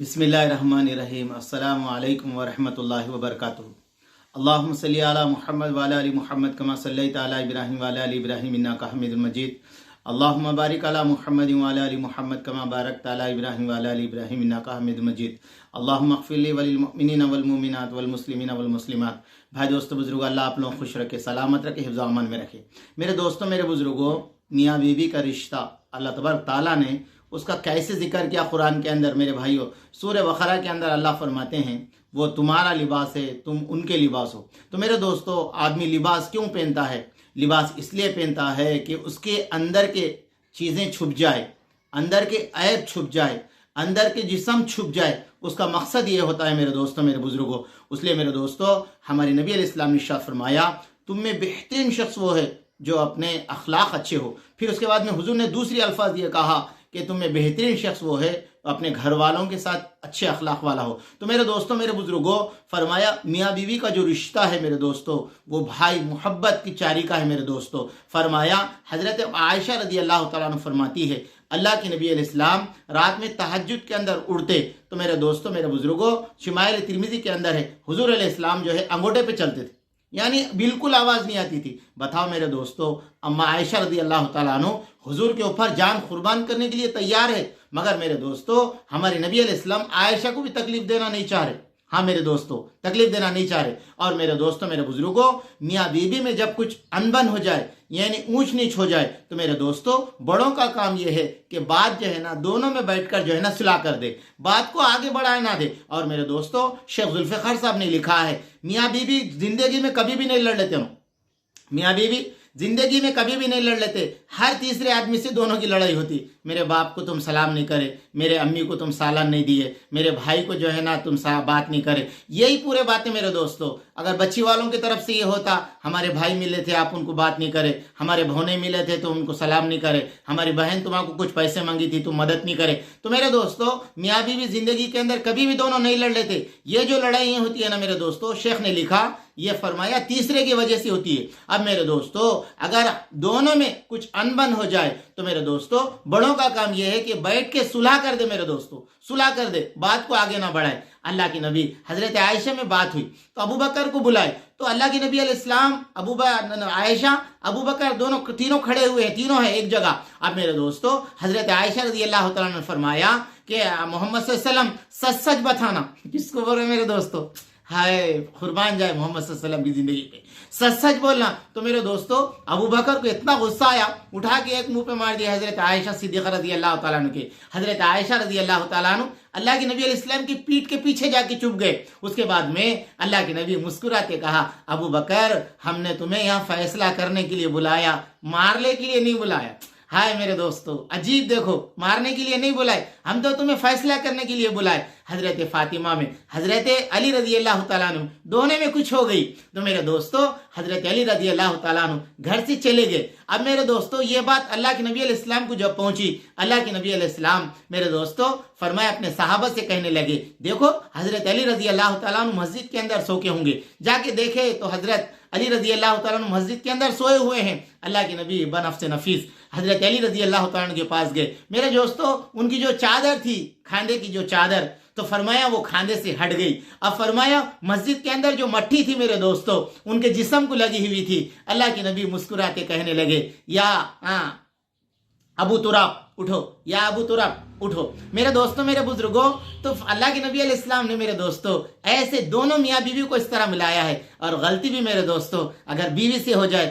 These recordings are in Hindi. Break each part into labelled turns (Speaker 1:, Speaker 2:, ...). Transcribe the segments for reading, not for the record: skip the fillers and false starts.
Speaker 1: बिस्मिल्लाहिर्रहमानिर्रहीम। अस्सलामु अलैकुम वरहमतुल्लाहि वबरकातुहू। अल्लाहुम्मा सल्ली अला मुहम्मद व अला आलि मुहम्मद कमा सल्लैता अला इब्राहीम व अला आलि इब्राहीम इन्नका हमीदुम मजीद। अल्लाहुम्मा बारिक अला मुहम्मद व अला आलि मुहम्मद कमा बारकता अला इब्राहीम व अला आलि इब्राहीम इन्नका हमीदुम मजीद। अल्लाहुम्मा अग़फिर ली वलिल मुमिनीना वल मुमिनात वल मुस्लिमीना वल मुस्लिमात। भाई दोस्तों बुजुर्गों, अल्लाह आप लोगों को खुश रखे, सलामत रखे, हिफ्ज़ व अमान में रखे। मेरे दोस्तों, मेरे बुजुर्गों, मियाँ बीवी का रिश्ता अल्लाह तबारक ताला ने उसका कैसे जिक्र किया कुरान के अंदर। मेरे भाइयों, सूरह बकरा के अंदर अल्लाह फरमाते हैं वो तुम्हारा लिबास है, तुम उनके लिबास हो। तो मेरे दोस्तों, आदमी लिबास क्यों पहनता है? लिबास इसलिए पहनता है कि उसके अंदर के चीज़ें छुप जाए, अंदर के ऐब छुप जाए, अंदर के जिस्म छुप जाए। उसका मकसद ये होता है मेरे दोस्तों, मेरे बुजुर्गों। इसलिए मेरे दोस्तों, हमारे नबी अलैहिस्सलाम ने इरशाद फरमाया, तुम में बेहतरीन शख्स वो है जो अपने अखलाक अच्छे हो। फिर उसके बाद में हुजूर ने दूसरी अल्फाज ये कहा कि तुम में बेहतरीन शख्स वो है अपने घर वालों के साथ अच्छे अखलाक वाला हो। तो मेरे दोस्तों, मेरे बुजुर्गों, फरमाया मियाँ बीवी का जो रिश्ता है मेरे दोस्तों, वो भाई मोहब्बत की चारी का है मेरे दोस्तों। फरमाया हजरत आयशा रदी अल्लाह तआला अन्हा फरमाती है, अल्लाह के नबी अलैहिस्सलाम रात में तहज्जुद के अंदर उड़ते। तो मेरे दोस्तों, मेरे बुजुर्गों, शिमाइल तिरमिज़ी के अंदर है हुजूर अलैहिस्सलाम जो है अंगूठे पे चलते थे, यानी बिल्कुल आवाज़ नहीं आती थी। बताओ मेरे दोस्तों, अम्मा आयशा रदी अल्लाह तआला अन्हा हुजूर के ऊपर जान कुर्बान करने के लिए तैयार है, मगर मेरे दोस्तों हमारे नबी अलैहिस्सलाम आयशा को भी तकलीफ देना नहीं चाह रहे। हाँ मेरे दोस्तों, तकलीफ देना नहीं चाह रहे। और मेरे दोस्तों, मेरे बुजुर्गों, मियाँ बीवी में जब कुछ अनबन हो जाए, यानी ऊंच नीच हो जाए, तो मेरे दोस्तों बड़ों का काम यह है कि बात जो है ना दोनों में बैठकर जो है ना सुलह कर दे, बात को आगे बढ़ाए ना दे। और मेरे दोस्तों, शेख जुल्फ़िकार साहब ने लिखा है, मियाँ बीवी जिंदगी में कभी भी नहीं लड़ लेते हो। मियाँ बीवी जिंदगी में कभी भी नहीं लड़ लेते, हर तीसरे आदमी से दोनों की लड़ाई होती। मेरे बाप को तुम सलाम नहीं करे, मेरे अम्मी को तुम सालन नहीं दिए, मेरे भाई को जो है ना तुम बात नहीं करे, यही पूरे बातें मेरे दोस्तों। अगर बच्ची वालों की तरफ से ये होता, हमारे भाई मिले थे आप उनको बात नहीं करे, हमारे भौने मिले थे तो उनको सलाम नहीं करे, हमारी बहन तुम्हारे कुछ पैसे मांगी थी तुम मदद नहीं करे। तो मेरे दोस्तों, मियाँ बीवी जिंदगी के अंदर कभी भी दोनों नहीं लड़ लेते। ये जो लड़ाई होती है ना मेरे दोस्तों, शेख ने लिखा, ये फरमाया तीसरे की वजह से होती है। अब मेरे दोस्तों, अगर दोनों में कुछ अनबन हो जाए तो मेरे दोस्तों बड़ों का काम यह है कि बैठ के सुलह कर दे मेरे दोस्तों, सुलह कर दे, बात को आगे ना बढ़ाए। अल्लाह की नबी हजरत आयशा में बात हुई तो अबू बकर को बुलाए, तो अल्लाह के नबी अलैहिस्सलाम, आयशा, अबू बकर दोनों तीनों खड़े हुए हैं, तीनों हैं एक जगह। अब मेरे दोस्तों, हजरत आयशा रज़ी अल्लाह तआला ने फरमाया कि मोहम्मद सल्लल्लाहु अलैहि वसल्लम सच सच बताना। किसको बोल रहे मेरे दोस्तों? हाय कुर्बान जाए मोहम्मद सल्लल्लाहु अलैहि वसल्लम की जिंदगी पे, सच सच बोलना। तो मेरे दोस्तों, अबू बकर को इतना गुस्सा आया, उठा के एक मुंह पे मार दिया हजरत आयशा सिद्दीक़ा रज़ी अल्लाह तआला अन्हा के। हजरत आयशा रज़ी अल्लाह तआला अन्हा अल्लाह के नबी अलैहिस्सलाम की पीठ के पीछे जाके चुप गए। उसके बाद में अल्लाह के नबी मुस्कुराते कहा, अबू बकर, हमने तुम्हें यहाँ फैसला करने के लिए बुलाया, मारने के लिए नहीं बुलाया। हाय मेरे दोस्तों, अजीब, देखो, मारने के लिए नहीं बुलाए, हम तो तुम्हें फैसला करने के लिए बुलाए। हजरत फातिमा में हजरत अली रजी अल्लाह तआला अन्हु दोनों में कुछ हो गई। तो मेरे दोस्तों, हजरत अली रजी अल्लाह तआला अन्हु घर से चले गए। अब मेरे दोस्तों, ये बात अल्लाह के नबी अलैहिस्सलाम को जब पहुंची, अल्लाह के नबी अलैहिस्सलाम मेरे दोस्तों फरमाया अपने सहाबा से कहने लगे, देखो हजरत अली रजी अल्लाह तआला अन्हु मस्जिद के अंदर सो के होंगे। जाके देखे तो हजरत अली रजी अल्लाह तआला अन्हु मस्जिद के अंदर सोए हुए हैं। अल्लाह के नबी बनफ्स नफीस हजरत अली रजी अल्लाह तआला अन्हु के पास गए। मेरे दोस्तों, उनकी जो चादर थी, खांदे की जो चादर, तो फरमाया वो खांदे से हट गई। अब फरमाया मस्जिद के अंदर जो मट्टी थी मेरे दोस्तों उनके जिस्म को लगी हुई थी। अल्लाह के नबी मुस्कुराते कहने लगे, या अबू तुराब उठो, या अबू तुराब उठो। मेरे दोस्तों, मेरे बुजुर्गों, तो अल्लाह के नबी अलैहिस्सलाम ने मेरे दोस्तों ऐसे दोनों मियाँ बीवी को इस तरह मिलाया है। और गलती भी मेरे दोस्तों अगर बीवी से हो जाए,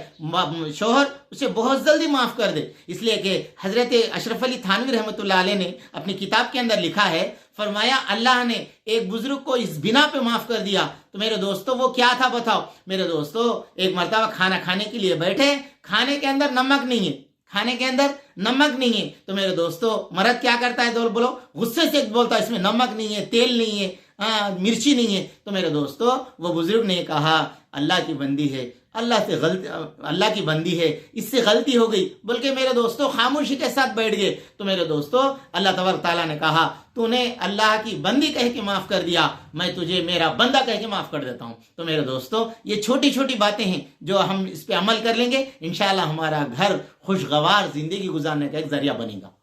Speaker 1: शोहर उसे बहुत जल्दी माफ कर दे। इसलिए कि हजरत अशरफ अली थानवी रहमतुल्लाह अलैह ने अपनी किताब के अंदर लिखा है, फरमाया अल्लाह ने एक बुजुर्ग को इस बिना पे माफ कर दिया। तो मेरे दोस्तों वो क्या था बताओ? मेरे दोस्तों, एक मर्तबा खाना खाने के लिए बैठे, खाने के अंदर नमक नहीं है, खाने के अंदर नमक नहीं है। तो मेरे दोस्तों मर्द क्या करता है? तो बोलो, गुस्से से बोलता है इसमें नमक नहीं है, तेल नहीं है, मिर्ची नहीं है। तो मेरे दोस्तों वो बुजुर्ग ने कहा, अल्लाह की बंदी है, अल्लाह की बंदी है, इससे गलती हो गई, बल्कि मेरे दोस्तों खामोशी के साथ बैठ गए। तो मेरे दोस्तों अल्लाह तबारक ताला ने कहा, तूने अल्लाह की बंदी कह के माफ कर दिया, मैं तुझे मेरा बंदा कह के माफ कर देता हूं। तो मेरे दोस्तों, ये छोटी छोटी बातें हैं जो हम इस पे अमल कर लेंगे, इंशाअल्लाह हमारा घर खुशगवार जिंदगी गुजारने का एक जरिया बनेगा।